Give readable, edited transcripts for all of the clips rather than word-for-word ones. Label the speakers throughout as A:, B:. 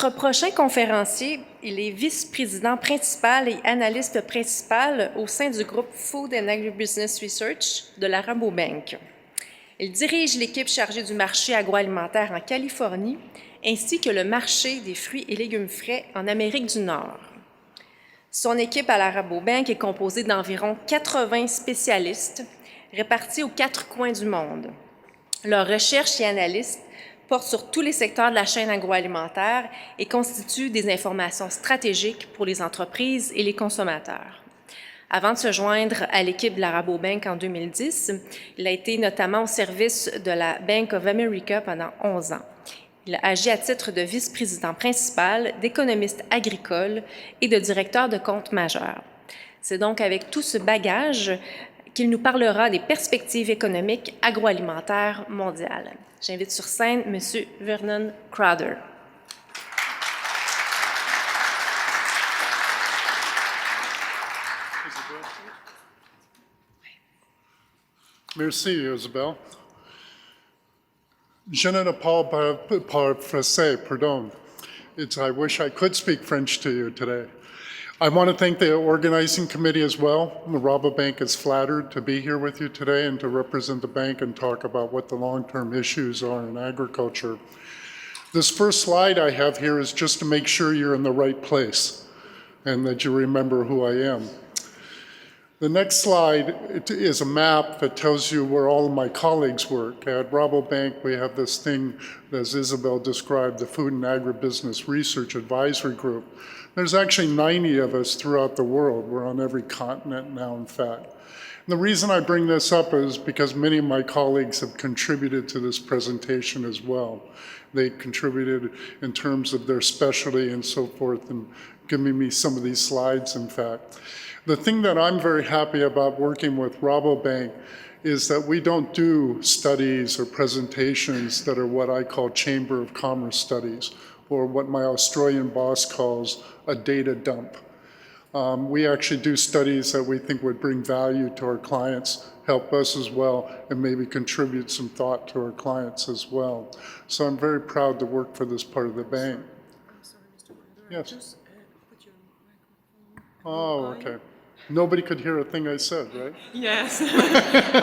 A: Notre prochain conférencier, il est vice-président principal et analyste principal au sein du groupe Food and Agribusiness Research de la Rabobank. Il dirige l'équipe chargée du marché agroalimentaire en Californie, ainsi que le marché des fruits et légumes frais en Amérique du Nord. Son équipe à la Rabobank est composée d'environ 80 spécialistes répartis aux 4 coins du monde. Leurs recherches et analystes portent sur tous les secteurs de la chaîne agroalimentaire et constituent des informations stratégiques pour les entreprises et les consommateurs. Avant de se joindre à l'équipe de la Rabobank en 2010, il a été notamment au service de la Bank of America pendant 11 ans. Il a agi à titre de vice-président principal, d'économiste agricole et de directeur de compte majeur. C'est donc avec tout ce bagage qu'il nous parlera des perspectives économiques agroalimentaires mondiales. J'invite sur scène M. Vernon Crowder.
B: Merci, Isabelle. Je ne parle pas français, pardon. I wish I could speak French to you today. I want to thank the organizing committee as well. The Rabobank is flattered to be here with you today and to represent the bank and talk about what the long-term issues are in agriculture. This first slide I have here is just to make sure you're in the right place and that you remember who I am. The next slide is a map that tells you where all of my colleagues work. At Rabobank, we have this thing, as Isabel described, the Food and Agribusiness Research Advisory Group. There's actually 90 of us throughout the world. We're on every continent now, in fact. And the reason I bring this up is because many of my colleagues have contributed to this presentation as well. They contributed in terms of their specialty and so forth, and giving me some of these slides, in fact. The thing that I'm very happy about working with Rabobank is that we don't do studies or presentations that are what I call Chamber of Commerce studies, or what my Australian boss calls a data dump. We actually do studies that we think would bring value to our clients, help us as well, and maybe contribute some thought to our clients as well. So I'm very proud to work for this part of the bank.
C: I'm sorry, Mr. Crowder.
B: Yes.
C: Just put your microphone.
B: Oh, okay. Nobody could hear a thing I said, right?
C: Yes,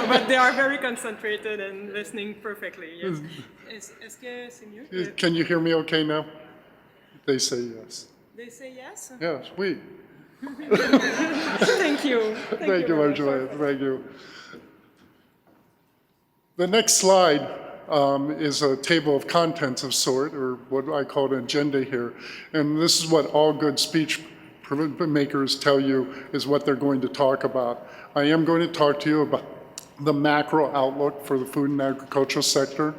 C: but they are very concentrated and listening perfectly. Yes. Est-ce que c'est mieux?
B: Can you hear me okay now? They say yes.
C: They say yes?
B: Yes, oui.
C: Thank you.
B: Thank you, Marjorie. Thank you. The next slide is a table of contents of sort, or what I call an agenda here. And this is what all good speech makers tell you is what they're going to talk about. I am going to talk to you about the macro outlook for the food and agricultural sector,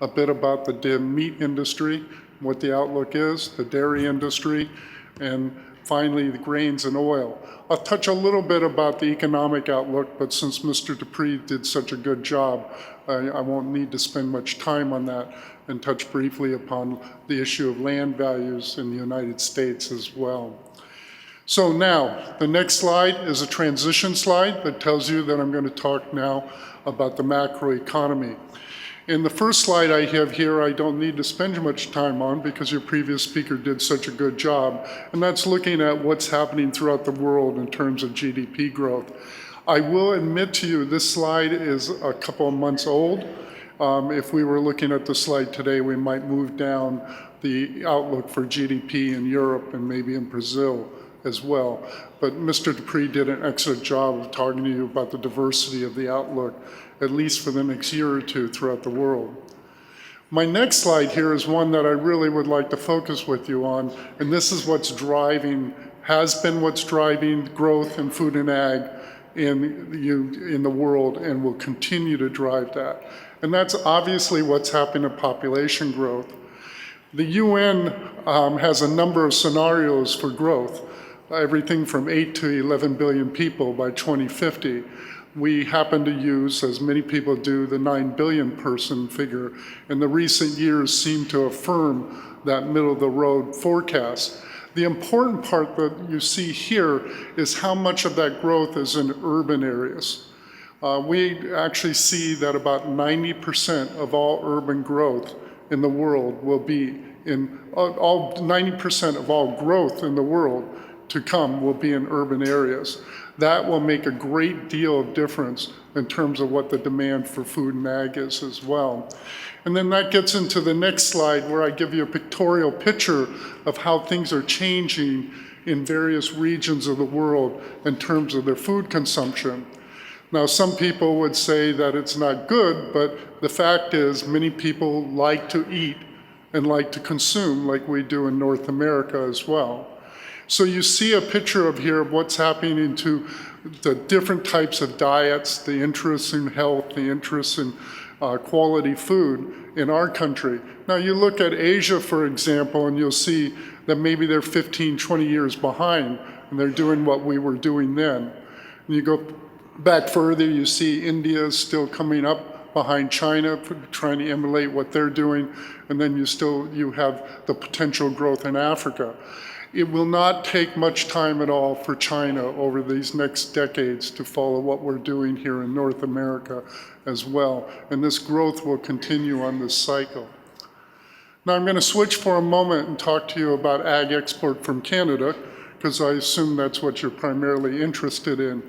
B: a bit about the meat industry, what the outlook is, the dairy industry, and finally the grains and oil. I'll touch a little bit about the economic outlook, but since Mr. Dupree did such a good job, I won't need to spend much time on that and touch briefly upon the issue of land values in the United States as well. So now, the next slide is a transition slide that tells you that I'm going to talk now about the macroeconomy. In the first slide I have here, I don't need to spend much time on because your previous speaker did such a good job, and that's looking at what's happening throughout the world in terms of GDP growth. I will admit to you this slide is a couple of months old. If we were looking at the slide today, we might move down the outlook for GDP in Europe and maybe in Brazil as well. But Mr. Dupree did an excellent job of talking to you about the diversity of the outlook, at least for the next year or two throughout the world. My next slide here is one that I really would like to focus with you on, and this is what's driving, has been what's driving growth in food and ag in the world and will continue to drive that. And that's obviously what's happening to population growth. The UN has a number of scenarios for growth, everything from 8 to 11 billion people by 2050. We happen to use, as many people do, the 9 billion person figure, and the recent years seem to affirm that middle-of-the-road forecast. The important part that you see here is how much of that growth is in urban areas. We actually see that about 90% of all urban growth in the world will be in all 90% of all growth in the world to come will be in urban areas. That will make a great deal of difference in terms of what the demand for food and ag is as well. And then that gets into the next slide where I give you a pictorial picture of how things are changing in various regions of the world in terms of their food consumption. Now, some people would say that it's not good, but the fact is many people like to eat and like to consume like we do in North America as well. So you see a picture of here of what's happening to the different types of diets, the interest in health, the interest in quality food in our country. Now you look at Asia, for example, and you'll see that maybe they're 15, 20 years behind, and they're doing what we were doing then. And you go back further, you see India is still coming up behind China, trying to emulate what they're doing, and then you have the potential growth in Africa. It will not take much time at all for China over these next decades to follow what we're doing here in North America as well, and this growth will continue on this cycle. Now I'm going to switch for a moment and talk to you about ag export from Canada, because I assume that's what you're primarily interested in.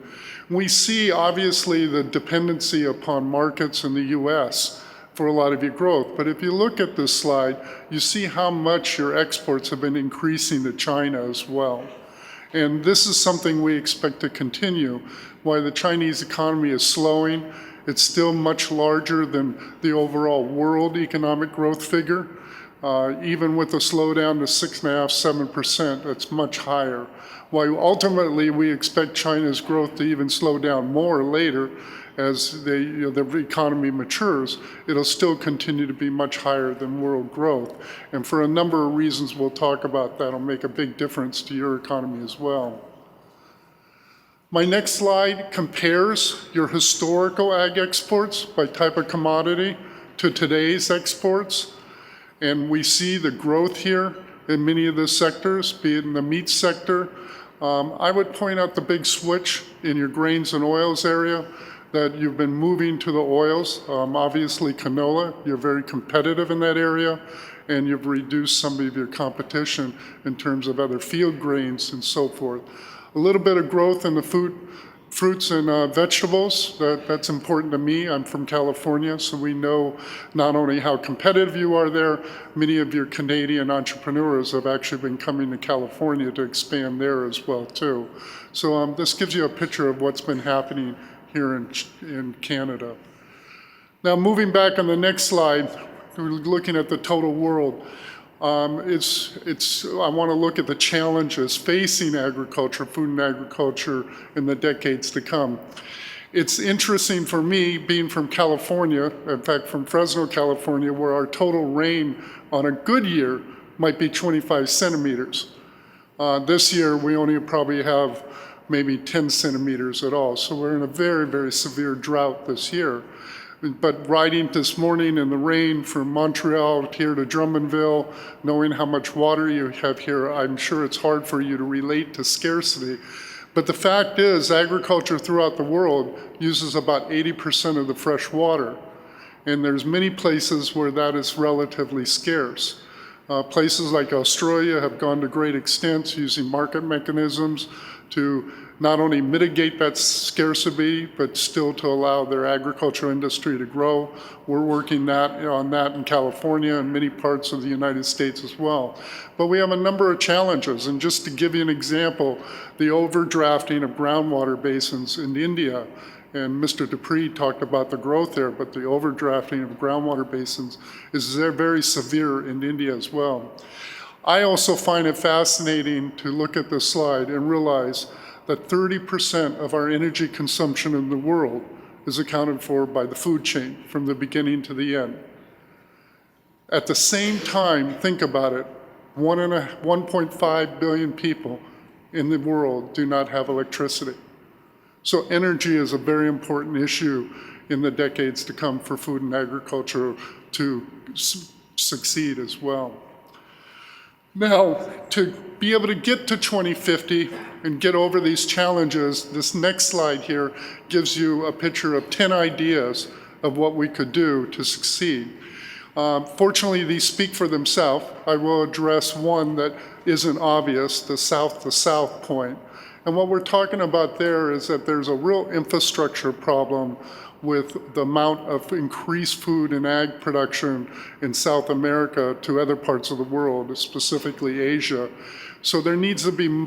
B: We see obviously the dependency upon markets in the US for a lot of your growth, but if you look at this slide, you see how much your exports have been increasing to China as well. And this is something we expect to continue. While the Chinese economy is slowing, it's still much larger than the overall world economic growth figure. Even with a slowdown to 6.5%, 7%, that's much higher. While ultimately we expect China's growth to even slow down more later as the economy matures, it'll still continue to be much higher than world growth. And for a number of reasons we'll talk about that'll make a big difference to your economy as well. My next slide compares your historical ag exports by type of commodity to today's exports. And we see the growth here in many of the sectors, be it in the meat sector. I would point out the big switch in your grains and oils area, that you've been moving to the oils. Obviously canola, you're very competitive in that area, and you've reduced some of your competition in terms of other field grains and so forth. A little bit of growth in the fruits and vegetables, that's important to me. I'm from California, so we know not only how competitive you are there, many of your Canadian entrepreneurs have actually been coming to California to expand there as well too. So this gives you a picture of what's been happening here in Canada. Now moving back on the next slide, we're looking at the total world. I want to look at the challenges facing agriculture, food and agriculture in the decades to come. It's interesting for me, being from California, in fact from Fresno, California, where our total rain on a good year might be 25 centimeters. This year we only probably have maybe 10 centimeters at all. So we're in a very, very severe drought this year. But riding this morning in the rain from Montreal here to Drummondville, knowing how much water you have here, I'm sure it's hard for you to relate to scarcity. But the fact is, agriculture throughout the world uses about 80% of the fresh water. And there's many places where that is relatively scarce. Places like Australia have gone to great extents using market mechanisms to not only mitigate that scarcity, but still to allow their agricultural industry to grow. We're working on that in California and many parts of the United States as well. But we have a number of challenges, and just to give you an example, the overdrafting of groundwater basins in India, and Mr. Dupree talked about the growth there, but the overdrafting of groundwater basins is very severe in India as well. I also find it fascinating to look at this slide and realize that 30% of our energy consumption in the world is accounted for by the food chain from the beginning to the end. At the same time, think about it, 1.5 billion people in the world do not have electricity. So energy is a very important issue in the decades to come for food and agriculture to succeed as well. Now, to be able to get to 2050 and get over these challenges, this next slide here gives you a picture of 10 ideas of what we could do to succeed. Fortunately, these speak for themselves. I will address one that isn't obvious, the south-to-south point. And what we're talking about there is that there's a real infrastructure problem with the amount of increased food and ag production in South America to other parts of the world, specifically Asia. So there needs to be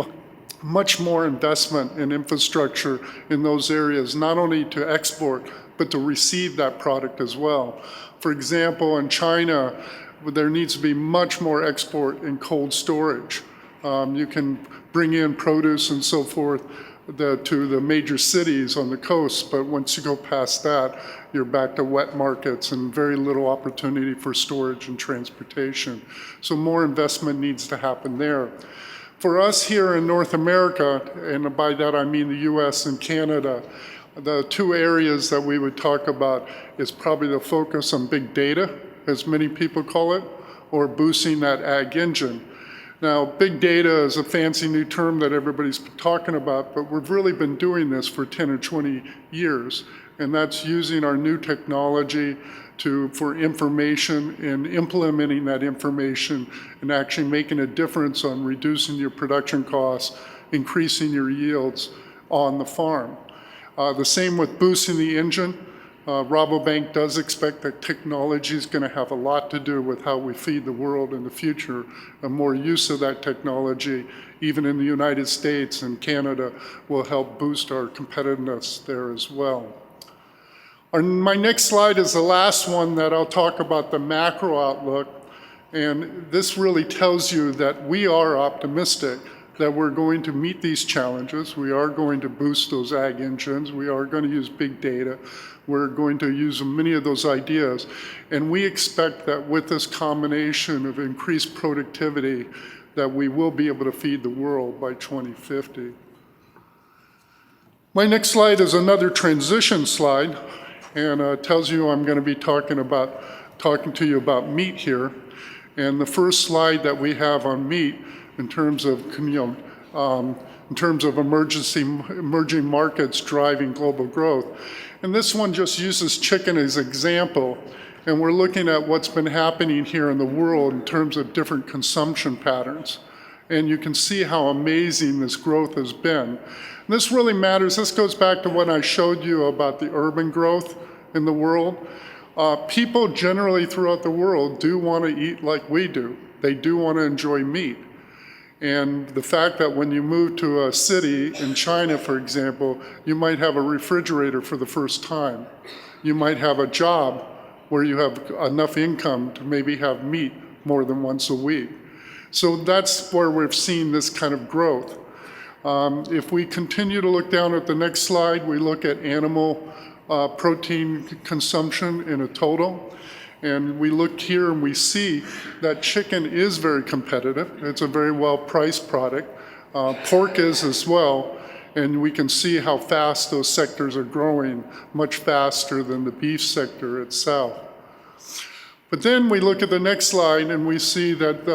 B: much more investment in infrastructure in those areas, not only to export, but to receive that product as well. For example, in China, there needs to be much more export in cold storage. You can bring in produce and so forth to the major cities on the coast, but once you go past that, you're back to wet markets and very little opportunity for storage and transportation. So more investment needs to happen there. For us here in North America, and by that I mean the US and Canada, the two areas that we would talk about is probably the focus on big data, as many people call it, or boosting that ag engine. Now, big data is a fancy new term that everybody's been talking about, but we've really been doing this for 10 or 20 years, and that's using our new technology for information and implementing that information and actually making a difference on reducing your production costs, increasing your yields on the farm. The same with boosting the engine. Rabobank does expect that technology is going to have a lot to do with how we feed the world in the future, and more use of that technology, even in the United States and Canada, will help boost our competitiveness there as well. My next slide is the last one that I'll talk about the macro outlook, and this really tells you that we are optimistic that we're going to meet these challenges. We are going to boost those ag engines. We are going to use big data. We're going to use many of those ideas. And we expect that with this combination of increased productivity, that we will be able to feed the world by 2050. My next slide is another transition slide, and tells you I'm going to be talking to you about meat here. And the first slide that we have on meat in terms of, emerging markets driving global growth. And this one just uses chicken as an example, and we're looking at what's been happening here in the world in terms of different consumption patterns. And you can see how amazing this growth has been. And this really matters. This goes back to what I showed you about the urban growth in the world. People generally throughout the world do want to eat like we do. They do want to enjoy meat. And the fact that when you move to a city in China, for example, you might have a refrigerator for the first time. You might have a job where you have enough income to maybe have meat more than once a week. So that's where we've seen this kind of growth. If we continue to look down at the next slide, we look at animal protein consumption in a total. And we look here and we see that chicken is very competitive. It's a very well-priced product. Pork is as well. And we can see how fast those sectors are growing, much faster than the beef sector itself. But then we look at the next slide and we see that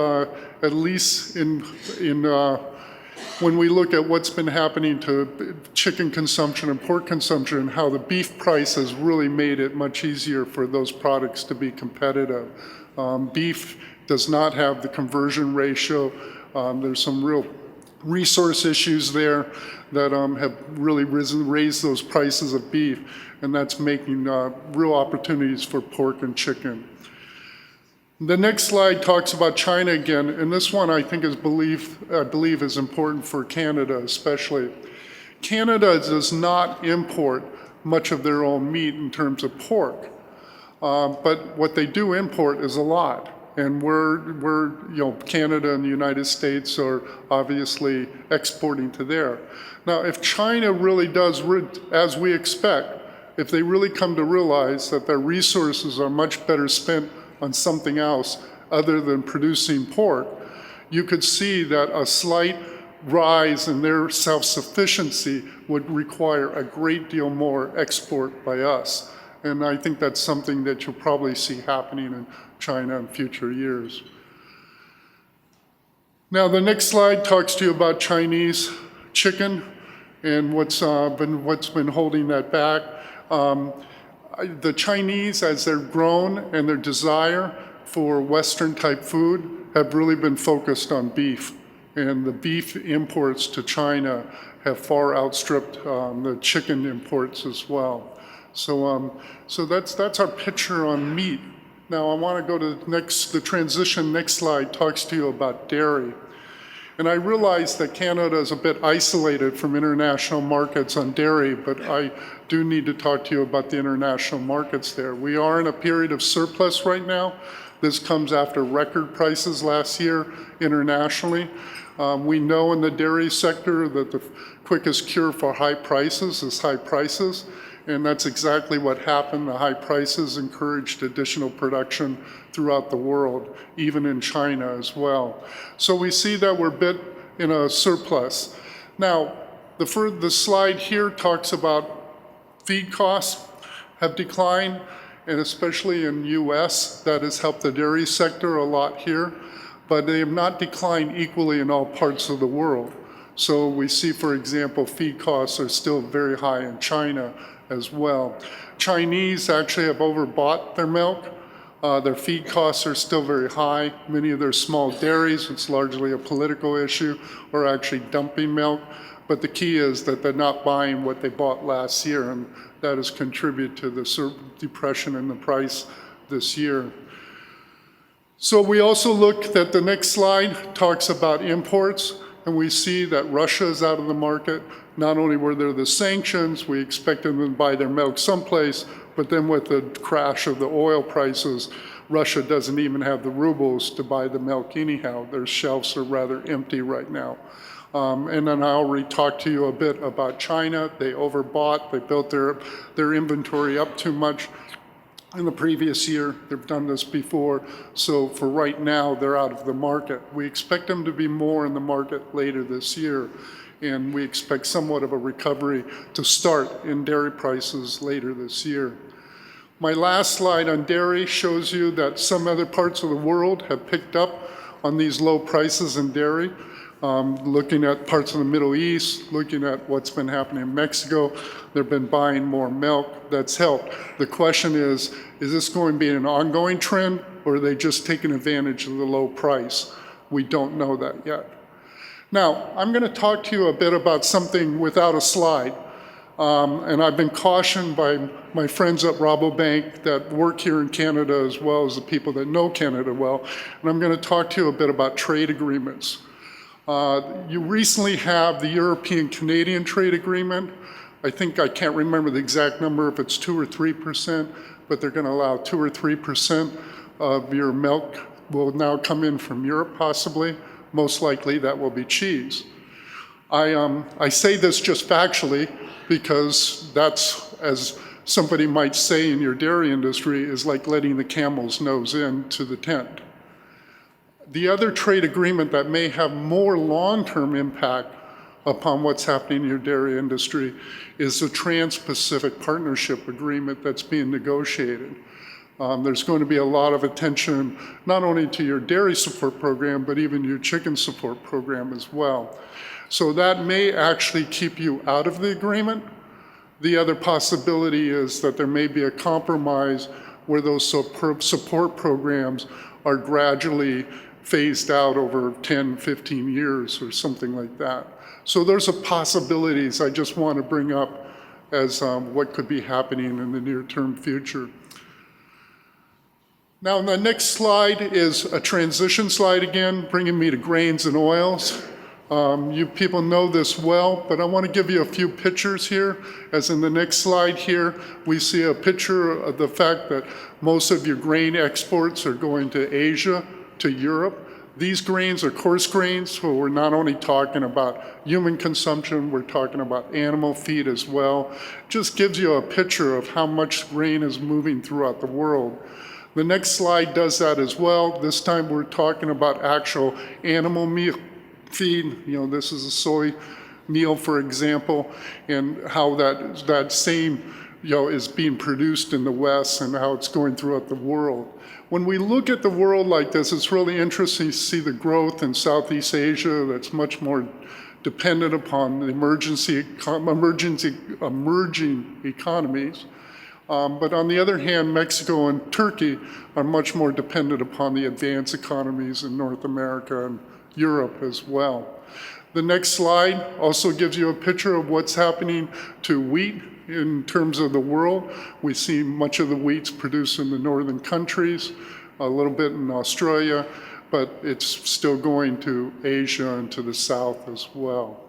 B: at least when we look at what's been happening to chicken consumption and pork consumption and how the beef price has really made it much easier for those products to be competitive. Beef does not have the conversion ratio. There's some real resource issues there that have really raised those prices of beef, and that's making real opportunities for pork and chicken. The next slide talks about China again, and this one I think I believe is important for Canada especially. Canada does not import much of their own meat in terms of pork, but what they do import is a lot. And Canada and the United States are obviously exporting to there. Now, if China really does, as we expect, if they really come to realize that their resources are much better spent on something else other than producing pork, you could see that a slight rise in their self-sufficiency would require a great deal more export by us. And I think that's something that you'll probably see happening in China in future years. Now, the next slide talks to you about Chinese chicken and what's been holding that back. The Chinese, as they're grown and their desire for Western-type food, have really been focused on beef. And the beef imports to China have far outstripped the chicken imports as well. So that's our picture on meat. Now I want to go to the transition. Next slide talks to you about dairy. And I realize that Canada is a bit isolated from international markets on dairy, but I do need to talk to you about the international markets there. We are in a period of surplus right now. This comes after record prices last year internationally. We know in the dairy sector that the quickest cure for high prices is high prices, and that's exactly what happened. The high prices encouraged additional production throughout the world, even in China as well. So we see that we're a bit in a surplus. Now, the slide here talks about feed costs have declined, and especially in US, that has helped the dairy sector a lot here, but they have not declined equally in all parts of the world. So we see, for example, feed costs are still very high in China as well. Chinese actually have overbought their milk. Their feed costs are still very high. Many of their small dairies, it's largely a political issue, are actually dumping milk. But the key is that they're not buying what they bought last year, and that has contributed to the depression in the price this year. So we also look at the next slide, talks about imports, and we see that Russia is out of the market. Not only were there the sanctions, we expected them to buy their milk someplace, but then with the crash of the oil prices, Russia doesn't even have the rubles to buy the milk anyhow. Their shelves are rather empty right now. And then I already talked to you a bit about China. They overbought, they built their inventory up too much in the previous year. They've done this before. So for right now, they're out of the market. We expect them to be more in the market later this year. And we expect somewhat of a recovery to start in dairy prices later this year. My last slide on dairy shows you that some other parts of the world have picked up on these low prices in dairy. Looking at parts of the Middle East, looking at what's been happening in Mexico, they've been buying more milk. That's helped. The question is this going to be an ongoing trend, or are they just taking advantage of the low price? We don't know that yet. Now, I'm going to talk to you a bit about something without a slide. And I've been cautioned by my friends at Rabobank that work here in Canada as well as the people that know Canada well. And I'm going to talk to you a bit about trade agreements. You recently have the European-Canadian trade agreement. I can't remember the exact number, if it's 2 or 3%, but they're going to allow 2 or 3% of your milk will now come in from Europe, possibly. Most likely that will be cheese. I say this just factually because that's, as somebody might say in your dairy industry, is like letting the camel's nose into the tent. The other trade agreement that may have more long-term impact upon what's happening in your dairy industry is the Trans-Pacific Partnership Agreement that's being negotiated. There's going to be a lot of attention not only to your dairy support program, but even your chicken support program as well. So that may actually keep you out of the agreement. The other possibility is that there may be a compromise where those support programs are gradually phased out over 10, 15 years or something like that. So there's a possibilities I just want to bring up as what could be happening in the near-term future. Now, the next slide is a transition slide again, bringing me to grains and oils. You people know this well, but I want to give you a few pictures here. As in the next slide here, we see a picture of the fact that most of your grain exports are going to Asia, to Europe. These grains are coarse grains, so we're not only talking about human consumption, we're talking about animal feed as well. Just gives you a picture of how much grain is moving throughout the world. The next slide does that as well. This time we're talking about actual animal meal feed. This is a soy meal, for example, and how that same is being produced in the West and how it's going throughout the world. When we look at the world like this, it's really interesting to see the growth in Southeast Asia that's much more dependent upon the emerging economies. But on the other hand, Mexico and Turkey are much more dependent upon the advanced economies in North America and Europe as well. The next slide also gives you a picture of what's happening to wheat in terms of the world. We see much of the wheat's produced in the northern countries, a little bit in Australia, but it's still going to Asia and to the south as well.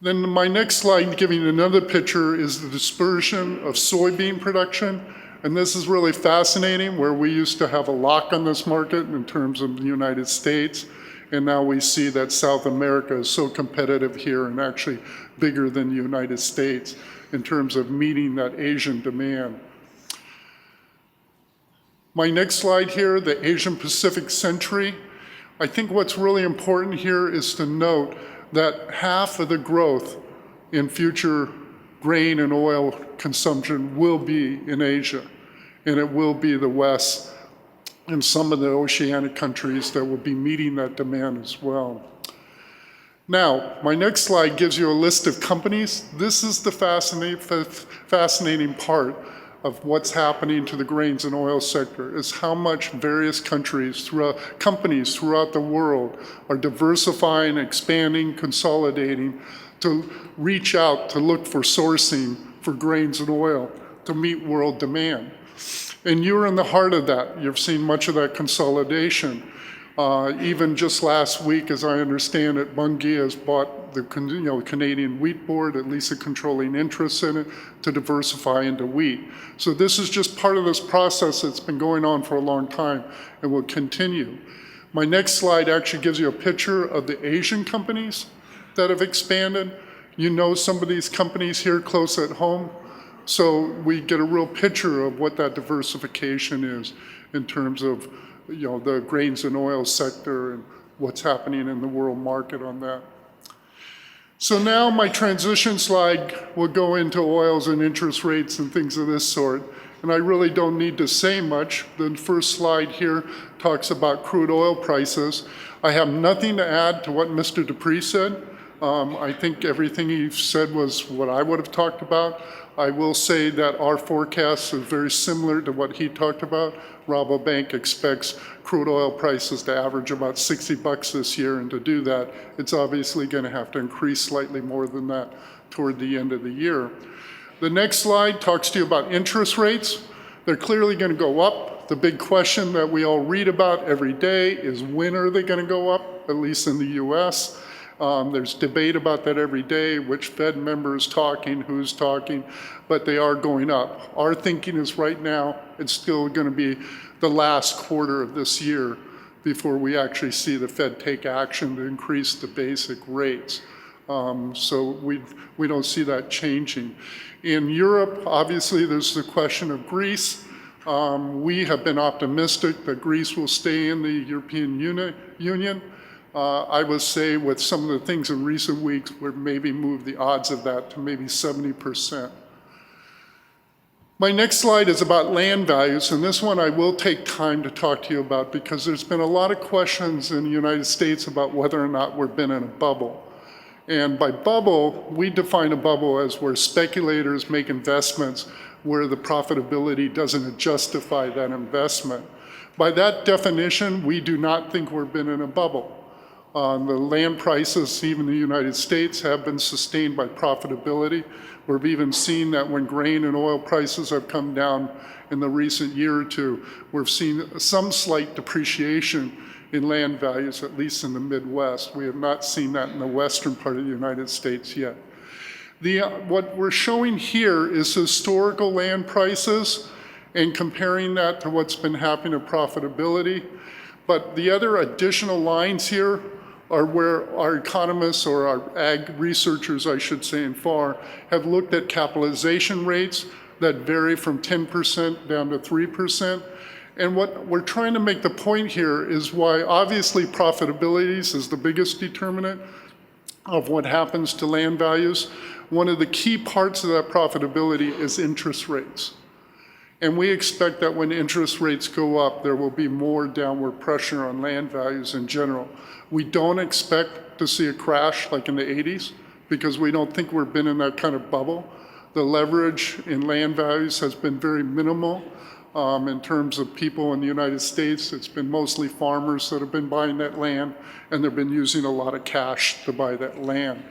B: Then my next slide, giving another picture, is the dispersion of soybean production. And this is really fascinating, where we used to have a lock on this market in terms of the United States. And now we see that South America is so competitive here and actually bigger than the United States in terms of meeting that Asian demand. My next slide here, the Asian Pacific century. I think what's really important here is to note that half of the growth in future grain and oil consumption will be in Asia, and it will be the West and some of the oceanic countries that will be meeting that demand as well. Now, my next slide gives you a list of companies. This is the fascinating part of what's happening to the grains and oil sector, is how much various companies throughout the world are diversifying, expanding, consolidating to reach out to look for sourcing for grains and oil to meet world demand. And you're in the heart of that. You've seen much of that consolidation. Even just last week, as I understand it, Bunge has bought the Canadian Wheat Board, at least a controlling interest in it, to diversify into wheat. So this is just part of this process that's been going on for a long time and will continue. My next slide actually gives you a picture of the Asian companies that have expanded. You know some of these companies here close at home. So we get a real picture of what that diversification is in terms of the grains and oil sector and what's happening in the world market on that. So now my transition slide will go into oils and interest rates and things of this sort. And I really don't need to say much. The first slide here talks about crude oil prices. I have nothing to add to what Mr. Dupree said. I think everything he said was what I would have talked about. I will say that our forecast is very similar to what he talked about. Rabobank expects crude oil prices to average about $60 this year, and to do that, it's obviously going to have to increase slightly more than that toward the end of the year. The next slide talks to you about interest rates. They're clearly going to go up. The big question that we all read about every day is, when are they going to go up, at least in the US? There's debate about that every day, which Fed member is talking, who's talking, but they are going up. Our thinking is right now, it's still going to be the last quarter of this year before we actually see the Fed take action to increase the basic rates. So we don't see that changing. In Europe, obviously, there's the question of Greece. We have been optimistic that Greece will stay in the European Union. I would say with some of the things in recent weeks, we've maybe moved the odds of that to maybe 70%. My next slide is about land values, and this one I will take time to talk to you about because there's been a lot of questions in the United States about whether or not we've been in a bubble. And by bubble, we define a bubble as where speculators make investments where the profitability doesn't justify that investment. By that definition, we do not think we've been in a bubble. The land prices, even in the United States, have been sustained by profitability. We've even seen that when grain and oil prices have come down in the recent year or two, we've seen some slight depreciation in land values, at least in the Midwest. We have not seen that in the western part of the United States yet. What we're showing here is historical land prices and comparing that to what's been happening to profitability. But the other additional lines here are where our economists, or our ag researchers, I should say, in FAR, have looked at capitalization rates that vary from 10% down to 3%. And what we're trying to make the point here is why obviously profitability is the biggest determinant of what happens to land values. One of the key parts of that profitability is interest rates. And we expect that when interest rates go up, there will be more downward pressure on land values in general. We don't expect to see a crash like in the 80s because we don't think we've been in that kind of bubble. The leverage in land values has been very minimal. In terms of people in the United States, it's been mostly farmers that have been buying that land, and they've been using a lot of cash to buy that land.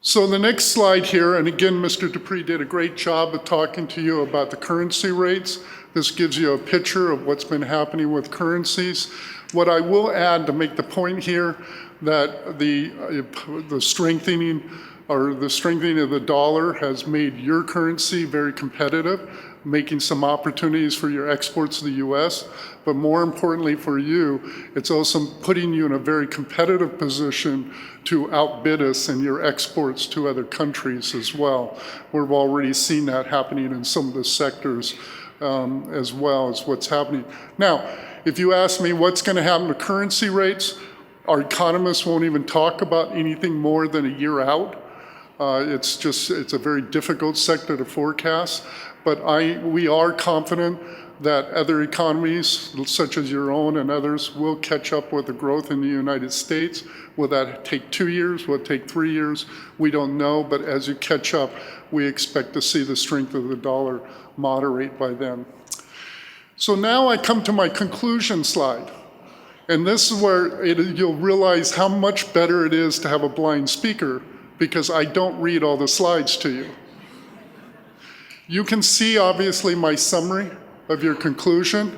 B: So the next slide here, and again, Mr. Dupree did a great job of talking to you about the currency rates. This gives you a picture of what's been happening with currencies. What I will add to make the point here that the strengthening of the dollar has made your currency very competitive, making some opportunities for your exports to the US, but more importantly for you, it's also putting you in a very competitive position to outbid us in your exports to other countries as well. We've already seen that happening in some of the sectors as well as what's happening. Now, if you ask me what's going to happen to currency rates, our economists won't even talk about anything more than a year out. It's a very difficult sector to forecast, but we are confident that other economies, such as your own and others, will catch up with the growth in the United States. Will that take 2 years? Will it take 3 years? We don't know, but as you catch up, we expect to see the strength of the dollar moderate by then. So now I come to my conclusion slide. And this is where you'll realize how much better it is to have a blind speaker, because I don't read all the slides to you. You can see, obviously, my summary of your conclusion.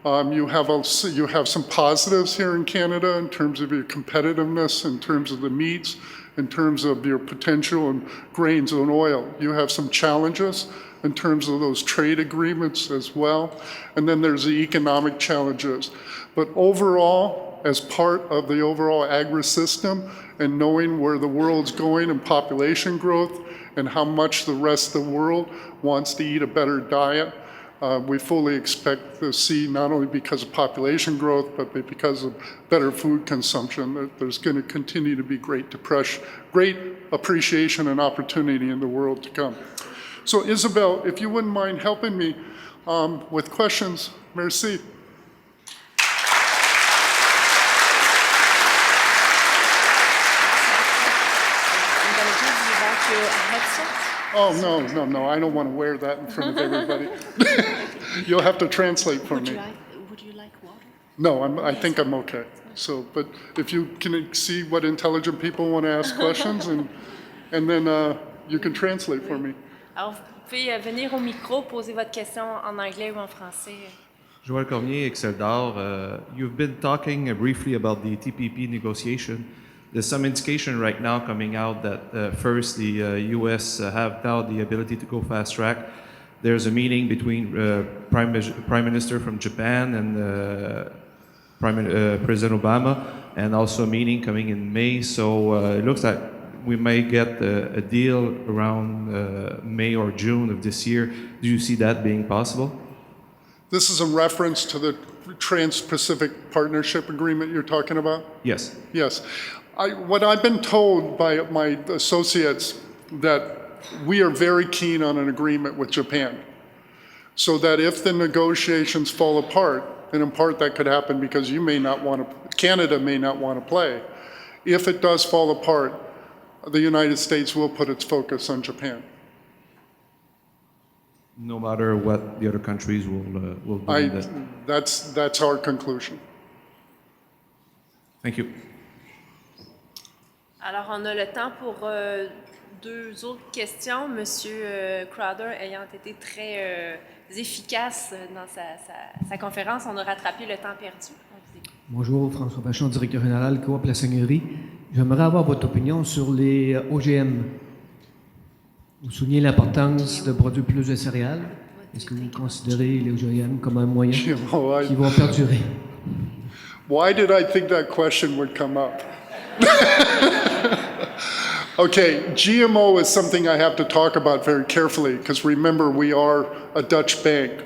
B: You have some positives here in Canada in terms of your competitiveness, in terms of the meats, in terms of your potential in grains and oil. You have some challenges in terms of those trade agreements as well. And then there's the economic challenges. But overall, as part of the overall agri-system and knowing where the world's going in population growth and how much the rest of the world wants to eat a better diet, we fully expect to see, not only because of population growth, but because of better food consumption, that there's going to continue to be great appreciation and opportunity in the world to come. So Isabel, if you wouldn't mind helping me with questions, merci. Oh, no, I don't want to wear that in front of everybody. You'll have to translate for me.
A: Would you like water?
B: No, I think I'm okay. So, but if you can see what intelligent people want to ask questions, and then you can translate for me.
A: Alors, vous pouvez venir au micro, poser votre question en anglais ou en français.
D: Joël Cormier, Excel d'Or. You've been talking briefly about the TPP negotiation. There's some indication right now coming out that first the U.S. have now the ability to go fast track. There's a meeting between Prime Minister from Japan and President Obama, and also a meeting coming in May. So it looks like we may get a deal around May or June of this year. Do you see that being possible?
B: This is in reference to the Trans-Pacific Partnership Agreement you're talking about?
D: Yes.
B: Yes. What I've been told by my associates, that we are very keen on an agreement with Japan, so that if the negotiations fall apart, and in part that could happen because Canada may not want to play, if it does fall apart, the United States will put its focus on Japan.
D: No matter what the other countries will do.
B: That's our conclusion.
D: Thank you.
A: Alors, on a le temps pour deux autres questions. Monsieur Crowder ayant été très efficace dans sa conférence, on a rattrapé le temps perdu.
E: Bonjour, François Vachon, directeur général Coop La Seigneurie. J'aimerais avoir votre opinion sur les OGM. Vous soulignez l'importance de produire plus de céréales. Est-ce que vous considérez les OGM comme un moyen qui va perdurer?
B: Why did I think that question would come up? Okay, GMO is something I have to talk about very carefully, because remember, we are a Dutch bank.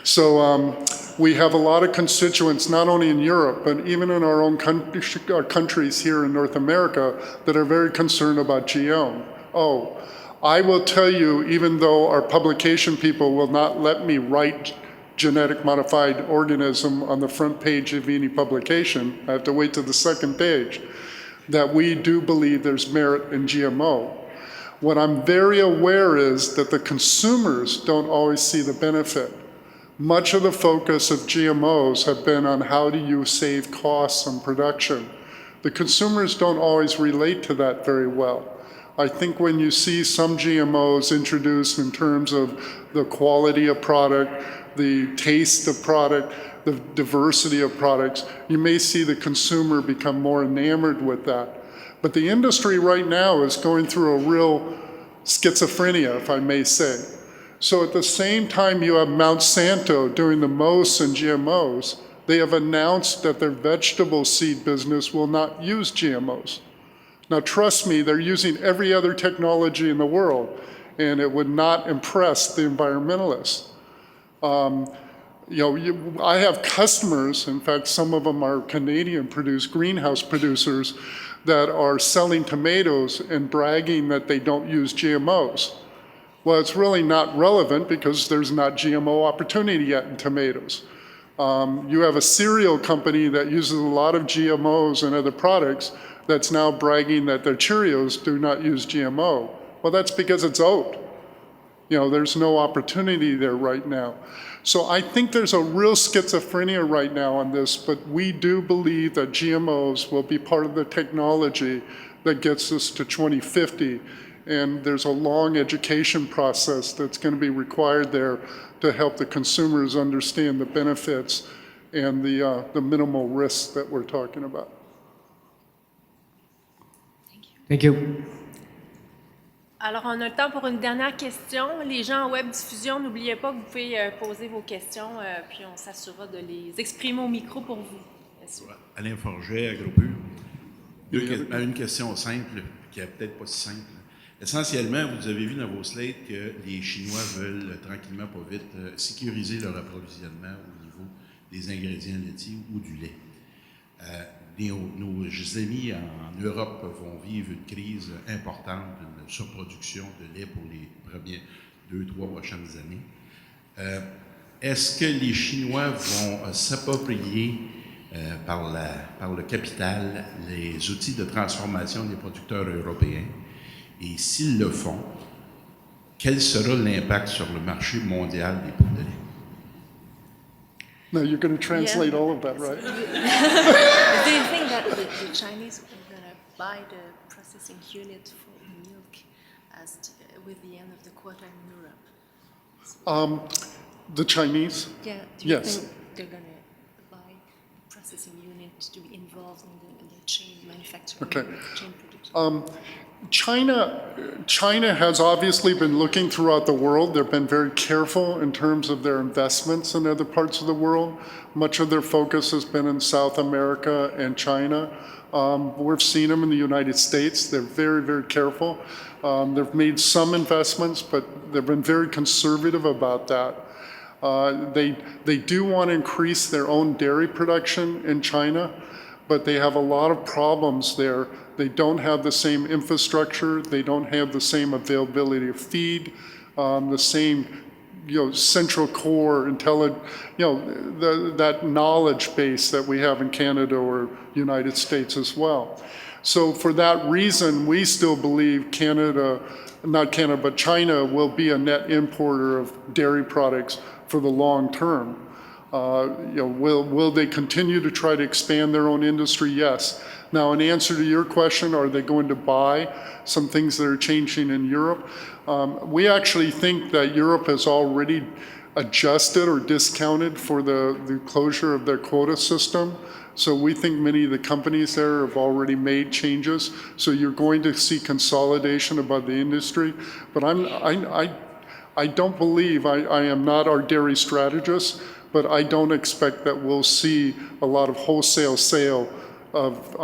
B: So we have a lot of constituents, not only in Europe, but even in our own countries here in North America, that are very concerned about GMO. Oh, I will tell you, even though our publication people will not let me write genetic modified organism on the front page of any publication, I have to wait to the second page. that we do believe there's merit in GMO. What I'm very aware is that the consumers don't always see the benefit. Much of the focus of GMOs have been on how do you save costs on production. The consumers don't always relate to that very well. I think when you see some GMOs introduced in terms of the quality of product, the taste of product, the diversity of products, you may see the consumer become more enamored with that. But the industry right now is going through a real schizophrenia, if I may say. So at the same time you have Monsanto doing the most in GMOs, they have announced that their vegetable seed business will not use GMOs. Now trust me, they're using every other technology in the world, and it would not impress the environmentalists. I have customers, in fact, some of them are Canadian greenhouse producers, that are selling tomatoes and bragging that they don't use GMOs. Well, it's really not relevant because there's not GMO opportunity yet in tomatoes. You have a cereal company that uses a lot of GMOs and other products that's now bragging that their Cheerios do not use GMO. Well, that's because it's oat. There's no opportunity there right now. So I think there's a real schizophrenia right now on this, but we do believe that GMOs will be part of the technology that gets us to 2050. And there's a long education process that's going to be required there to help the consumers understand the benefits and the minimal risks that we're talking about.
E: Thank you.
A: Alors, on a le temps pour une dernière question. Les gens en web diffusion, n'oubliez pas que vous pouvez poser vos questions, puis on s'assurera de les exprimer au micro pour vous. Merci.
F: Alain Forget, Agropur. Une question simple, qui n'est peut-être pas si simple. Essentiellement, vous avez vu dans vos slides que les Chinois veulent tranquillement, pas vite, sécuriser leur approvisionnement au niveau des ingrédients laitiers ou du lait. Nos amis en Europe vont vivre une crise importante, une surproduction de lait pour les premières 2-3 prochaines années. Est-ce que les Chinois vont s'approprier par le capital les outils de transformation des producteurs européens? Et s'ils le font, quel sera l'impact sur le marché mondial des pots de lait?
B: Now you're going to translate all of that, right?
A: Do you think that the Chinese are going to buy the processing unit for milk with the end of the quota in Europe?
B: The Chinese?
A: Yeah. Do you
B: Yes.
A: think they're going to buy the processing unit to be involved in the chain manufacturing, chain production?
B: China has obviously been looking throughout the world. They've been very careful in terms of their investments in other parts of the world. Much of their focus has been in South America and China. We've seen them in the United States. They're very, very careful. They've made some investments, but they've been very conservative about that. They do want to increase their own dairy production in China, but they have a lot of problems there. They don't have the same infrastructure. They don't have the same availability of feed, the same, central core, that knowledge base that we have in Canada or United States as well. So for that reason, we still believe China will be a net importer of dairy products for the long term. Will they continue to try to expand their own industry? Yes. Now, in answer to your question, are they going to buy some things that are changing in Europe? We actually think that Europe has already adjusted or discounted for the closure of their quota system. So we think many of the companies there have already made changes. So you're going to see consolidation about the industry. But I don't believe, I am not our dairy strategist, but I don't expect that we'll see a lot of wholesale sale of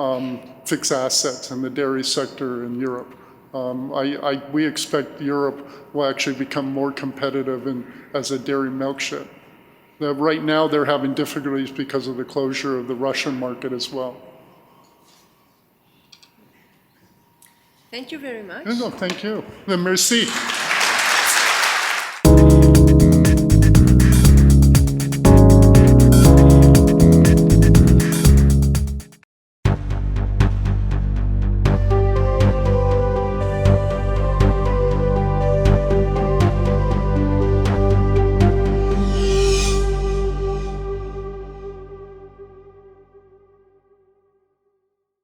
B: fixed assets in the dairy sector in Europe. We expect Europe will actually become more competitive as a dairy milk shed. Right now they're having difficulties because of the closure of the Russian market as well.
A: Thank you very much.
B: No, thank you. Merci.